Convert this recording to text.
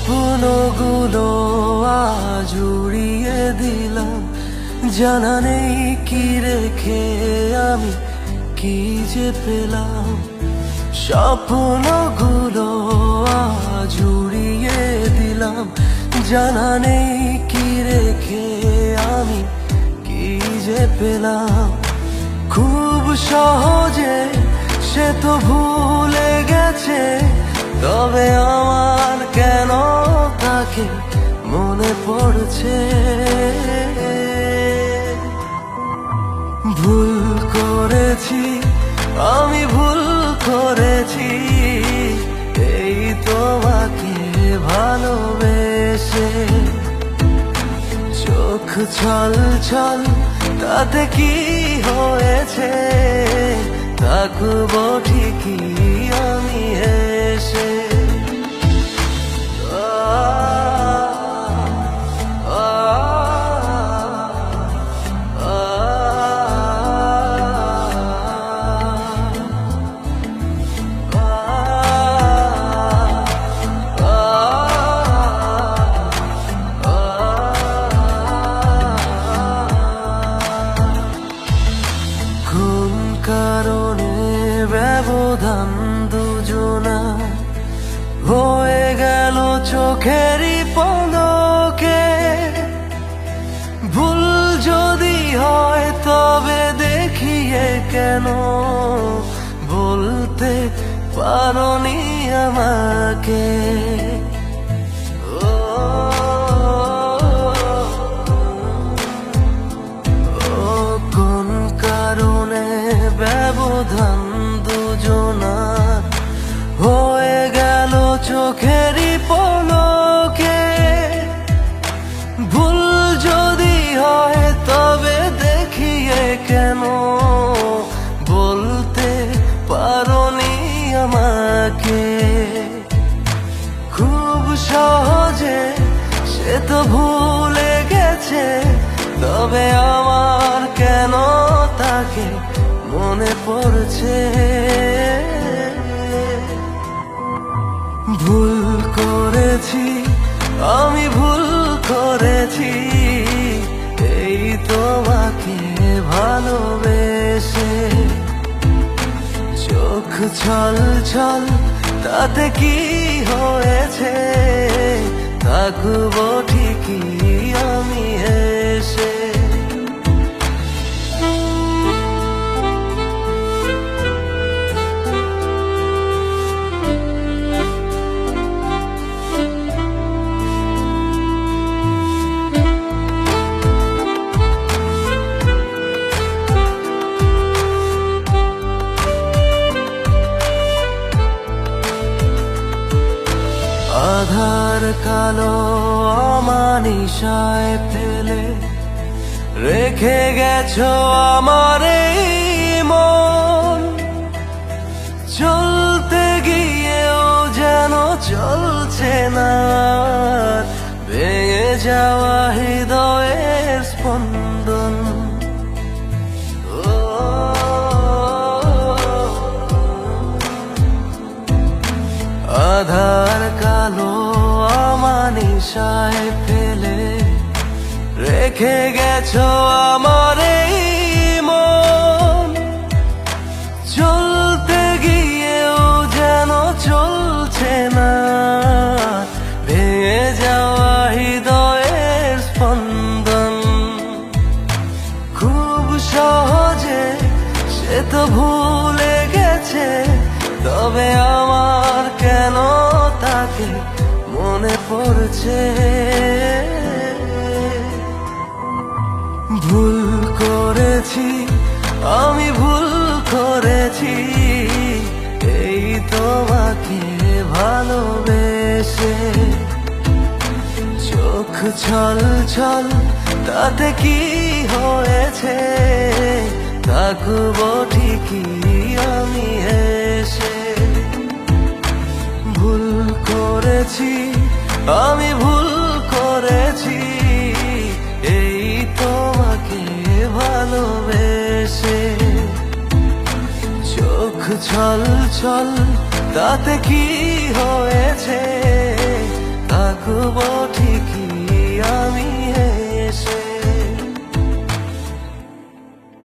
স্বপ্নগুলো আজ উড়িয়ে দিলাম, জানা নেই কি রেখে আমি কি যে পেলাম। স্বপ্নগুলো আজ উড়িয়ে দিলাম, জানা নেই কি রেখে আমি কি যে পেলাম। খুব সহজে সে তো ভুলে গেছে, তবে আমার কেন তাকে মনে পড়ছে। ভুল করেছি আমি, ভুল করেছি এই তোমাকে ভালোবেসে। চোখ ছল ছল তাতে কি হয়েছে, থাকবো ঠিকই আমি এসে। কারণে ব্যবধান দুজনা হয়ে গেল চোখেরই পলকে। ভুল যদি হয় তবে দেখিয়ে কেন বলতে পারোনি আমাকে। ব্যবধান দুজনার হয়ে গেল চোখেরই পলকে। ভুল যদি হয় তবে দেখিয়ে কেন বলতে পারোনি আমাকে। খুব সহজে সে তো ভুলে গেছে, তবে আমার কেন তাকে মনে পড়ছে। ভুল করেছি আমি, ভুল করেছি এই তোমাকে ভালোবেসে। চোখ ছল ছল তাতে কি হয়েছে, থাকবো ঠিকই আমি এসে। আধার কালো অমানিসায় ফেলে রেখে গেছো আমার এই মন। চলতে গিয়েও যেন চলছে না, ভেঙে যাওয়া হৃদয়ের স্পন্দন। আধার কালো অমানিসায় ফেলে রেখে গেছো আমার এই মন। চলতে গিয়েও যেন চলছে না, ভেঙে যাওয়া হৃদয়ের স্পন্দন। খুব সহজে সে তো ভুলে গেছে, তবে আমার কেন তাকে মনে পড়ছে। ভুল করেছি আমি, ভুল করেছি এই তোমাকে ভালোবেসে। চোখ ছল ছল তাতে কি হয়েছে, থাকবো ঠিকই আমি এসে। ভুল করেছি আমি, ভুল করেছি এই তোমাকে ভালোবেসে। চোখ ছল ছল তাতে কি হয়ে